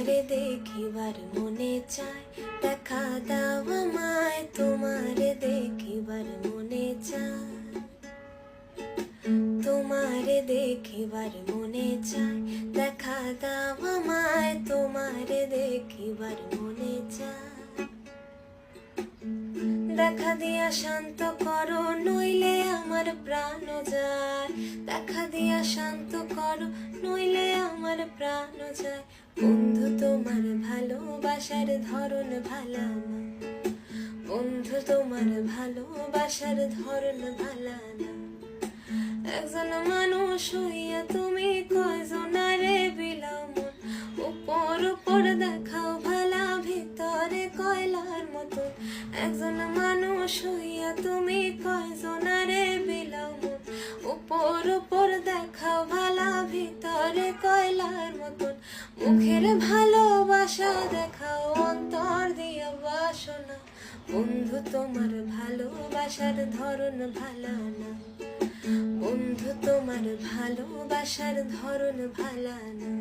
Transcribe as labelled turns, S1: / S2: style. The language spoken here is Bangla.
S1: তোমারে দেখিবার মনে চায়, দেখা দাও আমায়, তোমারে দেখিবার মনে চায়, তোমারে দেখিবার মনে চায়, দেখা দাও আমায়, তোমারে দেখিবার মনে চায়। দেখা দিয়া শান্ত করো, নইলে আমার প্রাণ যায়, দেখা দিয়া শান্ত করো, নইলে আমার প্রাণ যায়। বন্ধু তোমার ভালোবাসার ধরন ভালা না, বন্ধু তোমার ভালোবাসার ধরন ভালা না। একজন মানুষ হইয়া তুমি কয়জনারে বিলাও মন, উপর উপর দেখাও ভালা, ভিতরে কয়লার মতো। একজন মানুষ হইয়া তুমি কয়জনারে বিলাও মন, উপর উপর দেখাও ভালা, ভিতরে কয়লার মতন। মুখের ভালোবাসা দেখাও, অন্তর দিয়া বাসনা। বন্ধু তোমার ভালোবাসার ধরন ভালা না, বন্ধু তোমার ভালোবাসার ধরন ভালা না।